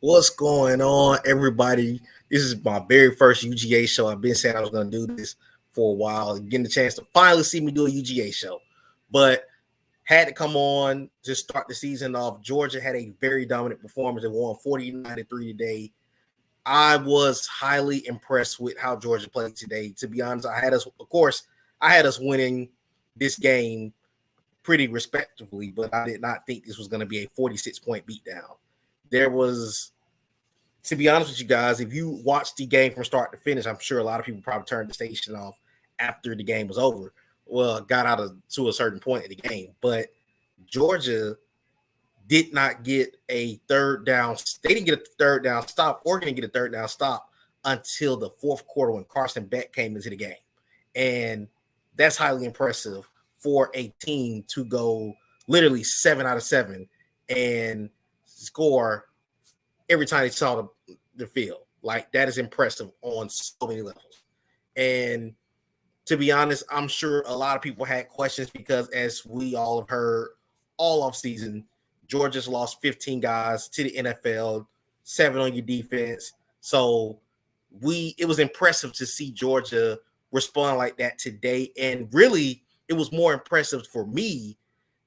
What's going on, everybody? This is my very first UGA show. I've been saying I was going to do this for a while, getting the chance to finally see me do a UGA show. But had to come on to start the season off. Georgia had a very dominant performance. They won 49-3 today. I was highly impressed with how Georgia played today. To be honest, I had us winning this game pretty respectively, but I did not think this was going to be a 46-point beatdown. There was, to be honest with you guys, if you watched the game from start to finish, I'm sure a lot of people probably turned the station off after the game was over. Well, got out of to a certain point in the game, but Georgia did not get a third down. They didn't get a third down stop. Oregon didn't get a third down stop until the fourth quarter when Carson Beck came into the game, and that's highly impressive for a team to go literally 7 out of 7 and score every time they saw the field. Like, that is impressive on so many levels. And to be honest, I'm sure a lot of people had questions because, as we all have heard all off season, Georgia's lost 15 guys to the NFL, 7 on your defense. So it was impressive to see Georgia respond like that today. And really, it was more impressive for me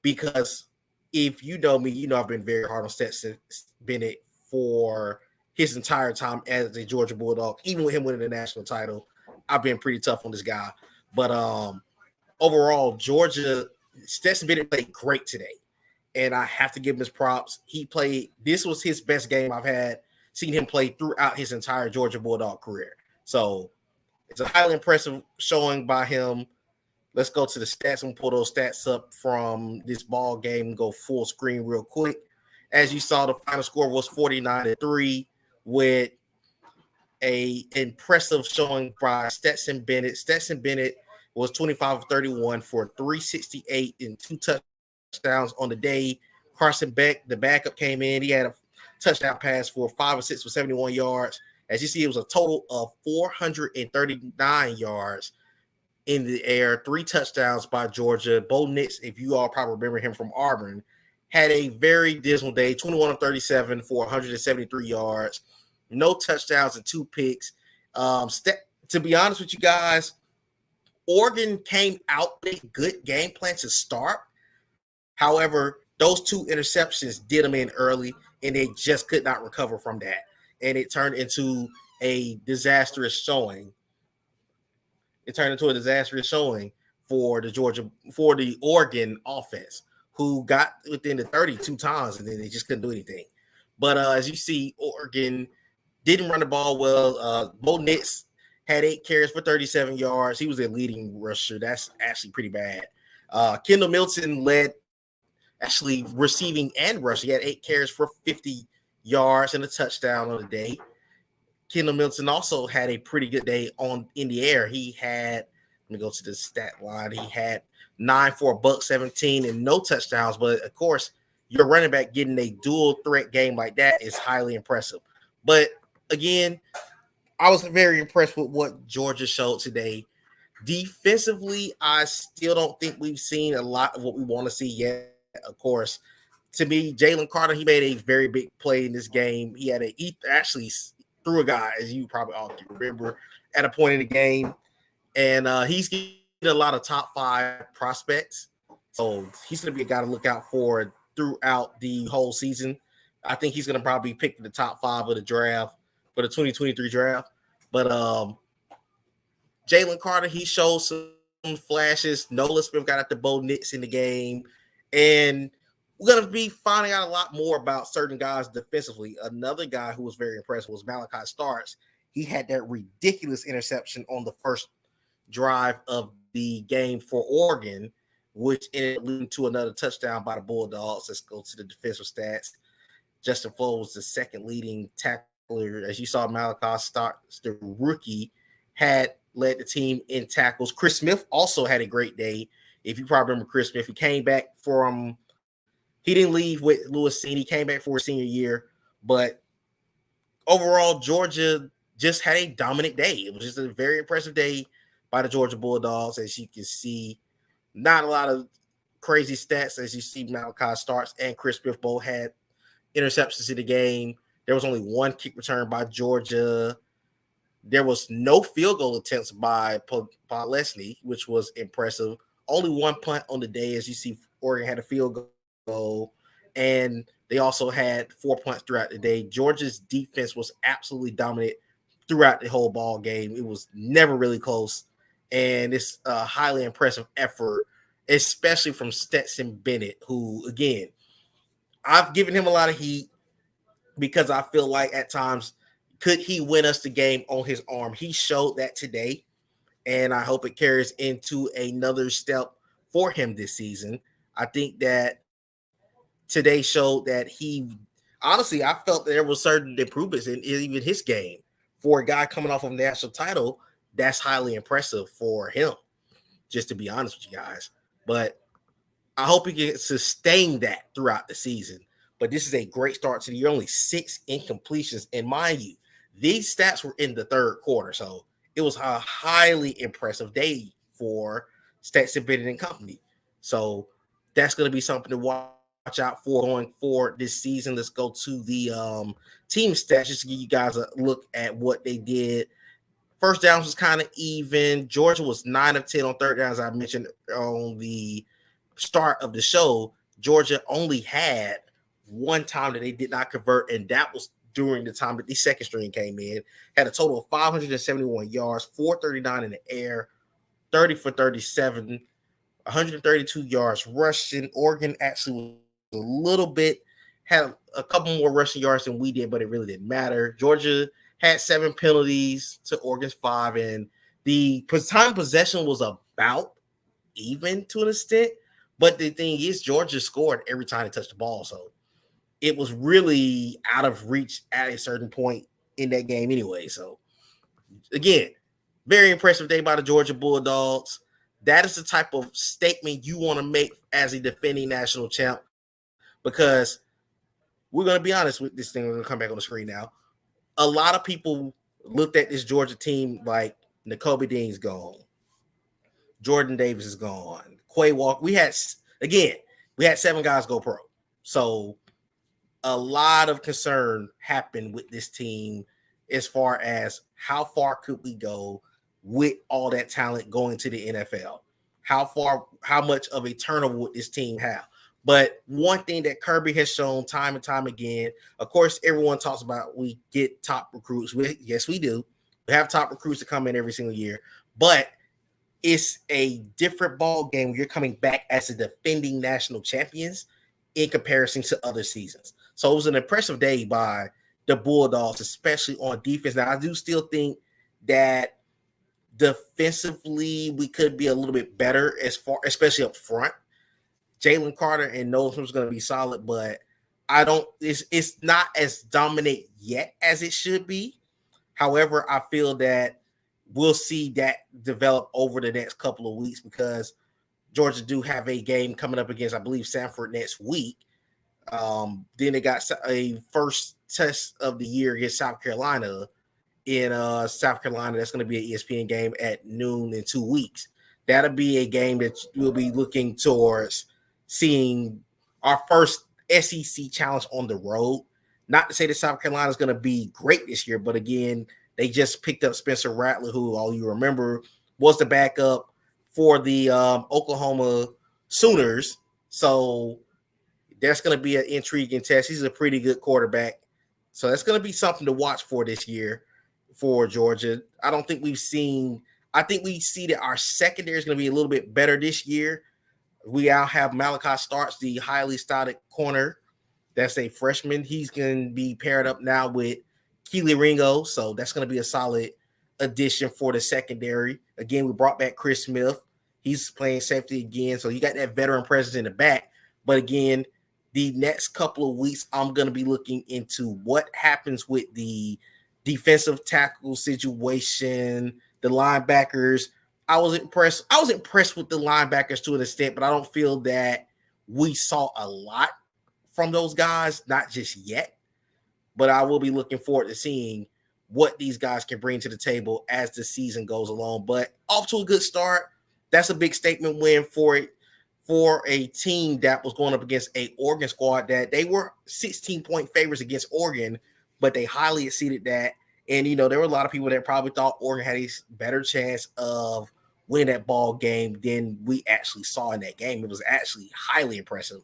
because if you know me, you know I've been very hard on Stetson Bennett for his entire time as a Georgia Bulldog. Even with him winning the national title, I've been pretty tough on this guy. But overall, Stetson Bennett played great today. And I have to give him his props. This was his best game I've had seen him play throughout his entire Georgia Bulldog career. So it's a highly impressive showing by him. Let's go to the stats and pull those stats up from this ball game and go full screen real quick. As you saw, the final score was 49-3 with a impressive showing by Stetson Bennett. Stetson Bennett was 25 of 31 for 368 and 2 touchdowns on the day. Carson Beck, the backup, came in. He had a touchdown pass for 5 or 6 for 71 yards. As you see, it was a total of 439 yards in the air, 3 touchdowns by Georgia. Bo Nix, if you all probably remember him from Auburn, had a very dismal day, 21 of 37 for 173 yards, no touchdowns and 2 picks. To be honest with you guys, Oregon came out with a good game plan to start. However, those 2 interceptions did them in early, and they just could not recover from that. And it turned into a disastrous showing. For the Oregon offense, who got within the 32 times, and then they just couldn't do anything. But as you see, Oregon didn't run the ball well. Bo Nix had 8 carries for 37 yards. He was their leading rusher. That's actually pretty bad. Kendall Milton led actually receiving and rushing. He had 8 carries for 50 yards and a touchdown on the day. Kendall Milton also had a pretty good day in the air. He had, let me go to the stat line. He had 9 for $117 and no touchdowns. But of course, your running back getting a dual threat game like that is highly impressive. But again, I was very impressed with what Georgia showed today. Defensively, I still don't think we've seen a lot of what we want to see yet. Of course, to me, Jalen Carter, he made a very big play in this game. He actually threw a guy, as you probably all can remember, at a point in the game. And he's getting a lot of top 5 prospects. So he's going to be a guy to look out for throughout the whole season. I think he's going to probably pick the top 5 of the draft for the 2023 draft. But Jalen Carter, he showed some flashes. Nolan Smith got at the Bo Nix in the game. And we're going to be finding out a lot more about certain guys defensively. Another guy who was very impressive was Malachi Starks. He had that ridiculous interception on the first drive of the game for Oregon, which ended up leading to another touchdown by the Bulldogs. Let's go to the defensive stats. Justin Flo was the second leading tackler. As you saw, Malachi Starks, the rookie, had led the team in tackles. Chris Smith also had a great day. If you probably remember Chris Smith, he didn't leave with Lewis Cine. He came back for his senior year. But overall, Georgia just had a dominant day. It was just a very impressive day by the Georgia Bulldogs. As you can see, not a lot of crazy stats. As you see, Malachi Starks and Chris Smith both had interceptions in the game. There was only one kick return by Georgia. There was no field goal attempts by Leslie, which was impressive. Only one punt on the day, as you see, Oregon had a field goal, and they also had 4 punts throughout the day. Georgia's defense was absolutely dominant throughout the whole ball game. It was never really close, and it's a highly impressive effort, especially from Stetson Bennett, who, again, I've given him a lot of heat because I feel like at times, could he win us the game on his arm? He showed that today, and I hope it carries into another step for him this season. I think that today showed that honestly, I felt there was certain improvements in even his game. For a guy coming off of a national title, that's highly impressive for him, just to be honest with you guys. But I hope he can sustain that throughout the season. But this is a great start to the year. Only 6 incompletions. And mind you, these stats were in the third quarter. So it was a highly impressive day for Stetson Bennett and company. So that's going to be something to watch out for going forward this season. Let's go to the team stats just to give you guys a look at what they did. First downs was kind of even. Georgia was 9 of 10 on third downs. I mentioned on the start of the show. Georgia only had one time that they did not convert, and that was during the time that the second string came in. Had a total of 571 yards, 439 in the air, 30 for 37, 132 yards rushing. Oregon actually was a little bit, had a couple more rushing yards than we did, but it really didn't matter. Georgia had 7 penalties to Oregon's 5, and the time possession was about even to an extent. But the thing is, Georgia scored every time they touched the ball, so it was really out of reach at a certain point in that game anyway. So, again, very impressive day by the Georgia Bulldogs. That is the type of statement you want to make as a defending national champ, because we're going to be honest with this thing. We're going to come back on the screen now. A lot of people looked at this Georgia team like Nakobe Dean's gone. Jordan Davis is gone. Quay Walker. We had 7 guys go pro. So a lot of concern happened with this team as far as how far could we go with all that talent going to the NFL? How much of a turnover would this team have? But one thing that Kirby has shown time and time again, of course, everyone talks about we get top recruits. Yes, we do. We have top recruits that come in every single year, but it's a different ball game when you're coming back as the defending national champions in comparison to other seasons. So it was an impressive day by the Bulldogs, especially on defense. Now, I do still think that defensively we could be a little bit better especially up front. Jalen Carter and Knowles was going to be solid, but it's not as dominant yet as it should be. However, I feel that we'll see that develop over the next couple of weeks, because Georgia do have a game coming up against, I believe, Samford next week. Then they got a first test of the year against South Carolina in South Carolina. That's going to be an ESPN game at noon in 2 weeks. That'll be a game that we'll be looking towards seeing our first SEC challenge on the road. Not to say that South Carolina is going to be great this year, but again, they just picked up Spencer Rattler, who all you remember was the backup for the Oklahoma Sooners. So that's going to be an intriguing test. He's a pretty good quarterback. So that's going to be something to watch for this year for Georgia. I think we see that our secondary is going to be a little bit better this year. We now have Malachi Starks, the highly scouted corner. That's a freshman. He's going to be paired up now with Keely Ringo. So that's going to be a solid addition for the secondary. Again, we brought back Chris Smith. He's playing safety again. So you got that veteran presence in the back. But again, the next couple of weeks, I'm going to be looking into what happens with the defensive tackle situation, the linebackers. I was impressed with the linebackers to an extent, but I don't feel that we saw a lot from those guys, not just yet. But I will be looking forward to seeing what these guys can bring to the table as the season goes along. But off to a good start. That's a big statement win for a team that was going up against a Oregon squad that they were 16-point favorites against Oregon but they highly exceeded that. And, there were a lot of people that probably thought Oregon had a better chance of winning that ball game than we actually saw in that game. It was actually highly impressive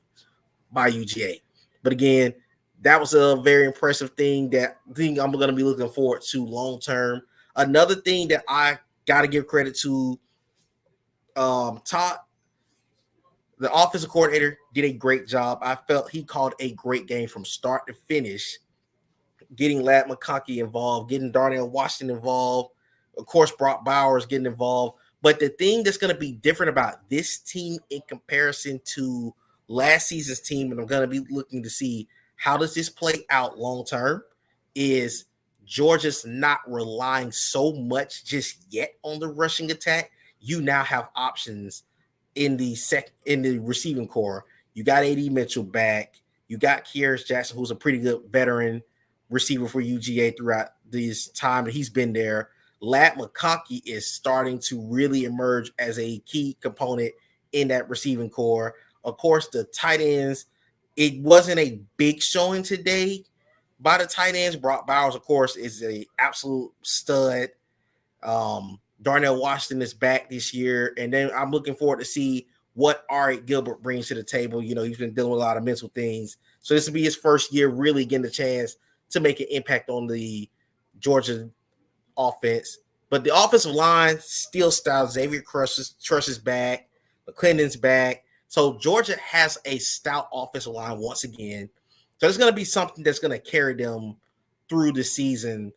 by UGA. But again, that was a very impressive thing I'm going to be looking forward to long term. Another thing that I got to give credit to, Todd, the offensive coordinator, did a great job. I felt he called a great game from start to finish, getting Ladd McConkey involved, getting Darnell Washington involved, of course, Brock Bowers getting involved. But the thing that's going to be different about this team in comparison to last season's team, and I'm going to be looking to see how does this play out long term, is Georgia's not relying so much just yet on the rushing attack. You now have options in the receiving core. You got AD Mitchell back. You got Kieran Jackson, who's a pretty good veteran receiver for UGA throughout this time that he's been there. Ladd McConkey is starting to really emerge as a key component in that receiving core. Of course, the tight ends, it wasn't a big showing today by the tight ends. Brock Bowers, of course, is an absolute stud. Darnell Washington is back this year, and then I'm looking forward to see what Ari Gilbert brings to the table. He's been dealing with a lot of mental things, so this will be his first year really getting the chance to make an impact on the Georgia offense. But the offensive line still stout. Xavier Truss is back. McClendon's back. So Georgia has a stout offensive line once again. So it's going to be something that's going to carry them through the season,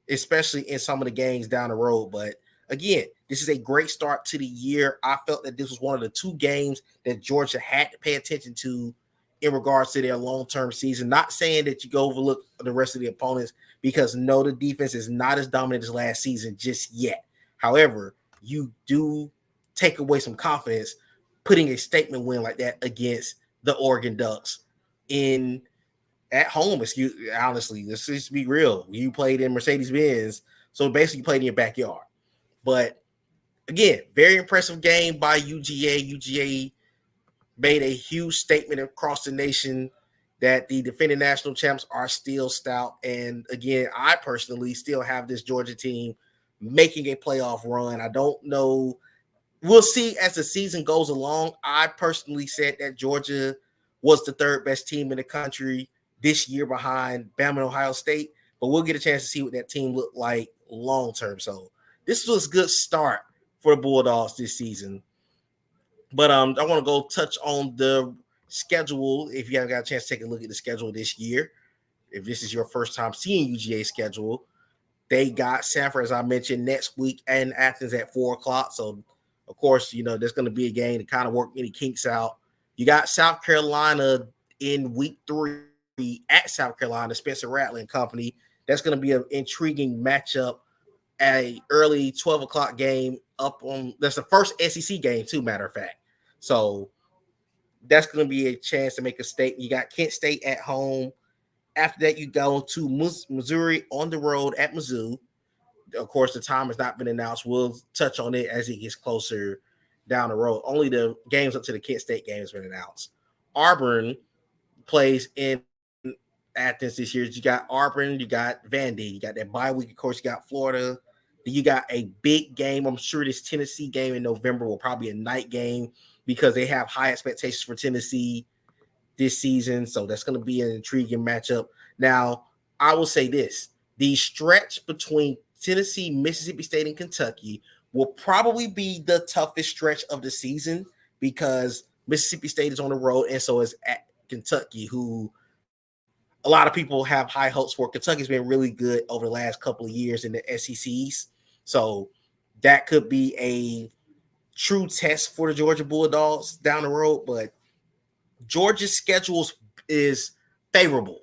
especially in some of the games down the road. But again, this is a great start to the year. I felt that this was one of the two games that Georgia had to pay attention to in regards to their long-term season. Not saying that you go overlook the rest of the opponents, because no, the defense is not as dominant as last season just yet. However, you do take away some confidence putting a statement win like that against the Oregon Ducks at home. Honestly, let's just be real. You played in Mercedes-Benz, so basically you played in your backyard. But again, very impressive game by UGA. UGA made a huge statement across the nation that the defending national champs are still stout. And again, I personally still have this Georgia team making a playoff run. I don't know. We'll see as the season goes along. I personally said that Georgia was the third best team in the country this year behind Bama and Ohio State, but we'll get a chance to see what that team looked like long term. So this was a good start for the Bulldogs this season. But I want to go touch on the schedule. If you haven't got a chance to take a look at the schedule this year, if this is your first time seeing UGA schedule, they got Sanford, as I mentioned, next week, and Athens at 4:00. So, of course, there's going to be a game to kind of work any kinks out. You got South Carolina in week 3 at South Carolina, Spencer Rattler and company. That's going to be an intriguing matchup at an early 12 o'clock game that's the first SEC game, too, matter of fact. So that's going to be a chance to make a statement. You got Kent State at home. After that, you go to Missouri on the road at Mizzou. Of course, the time has not been announced. We'll touch on it as it gets closer down the road. Only the games up to the Kent State game has been announced. Auburn plays in Athens this year. You got Auburn, you got Vandy, you got that bye week. Of course, you got Florida. Then you got a big game. I'm sure this Tennessee game in November will probably be a night game because they have high expectations for Tennessee this season. So that's going to be an intriguing matchup. Now, I will say this. The stretch between Tennessee, Mississippi State, and Kentucky will probably be the toughest stretch of the season because Mississippi State is on the road, and so is at Kentucky, who a lot of people have high hopes for. Kentucky's been really good over the last couple of years in the SECs. So that could be a true test for the Georgia Bulldogs down the road, but Georgia's schedule is favorable.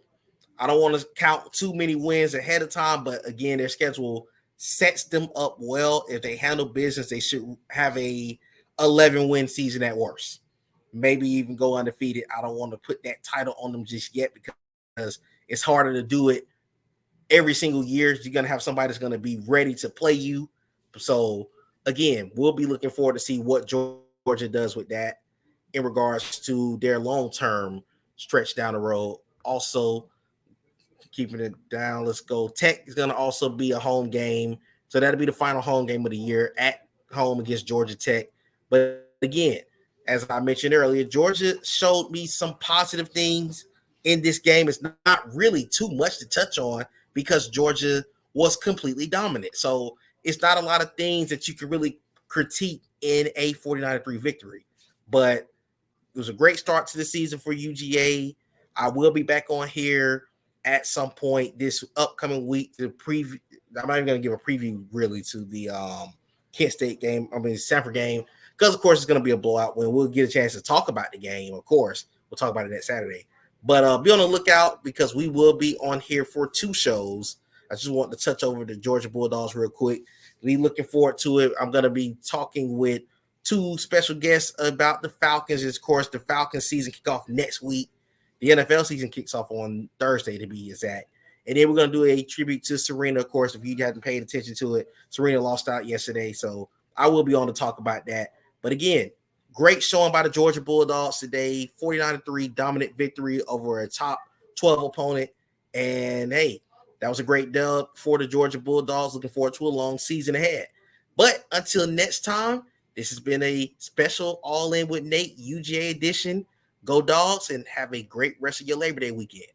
I don't want to count too many wins ahead of time, but again, their schedule sets them up well. If they handle business, they should have a 11-win season at worst. Maybe even go undefeated. I don't want to put that title on them just yet because it's harder to do it every single year. You're going to have somebody that's going to be ready to play you. So again, we'll be looking forward to see what Georgia does with that in regards to their long-term stretch down the road. Also, keeping it down. Let's go. Tech is going to also be a home game. So that'll be the final home game of the year at home against Georgia Tech. But again, as I mentioned earlier, Georgia showed me some positive things in this game. It's not really too much to touch on because Georgia was completely dominant. So it's not a lot of things that you can really critique in a 49-3 victory. But it was a great start to the season for UGA. I will be back on here at some point this upcoming week to preview. I'm not even going to give a preview really to the Kent State game. I mean, Sanford game, because of course it's going to be a blowout. When we'll get a chance to talk about the game, of course, we'll talk about it next Saturday. But be on the lookout because we will be on here for 2 shows. I just want to touch over the Georgia Bulldogs real quick. Be looking forward to it. I'm going to be talking with 2 special guests about the Falcons. Of course, the Falcons season kickoff next week. The NFL season kicks off on Thursday, to be exact. And then we're going to do a tribute to Serena. Of course, if you haven't paid attention to it, Serena lost out yesterday. So I will be on to talk about that. But again, great showing by the Georgia Bulldogs today. 49-3 dominant victory over a top 12 opponent. And hey, that was a great dub for the Georgia Bulldogs. Looking forward to a long season ahead. But until next time, this has been a special All In with Nate UGA edition. Go Dogs and have a great rest of your Labor Day weekend.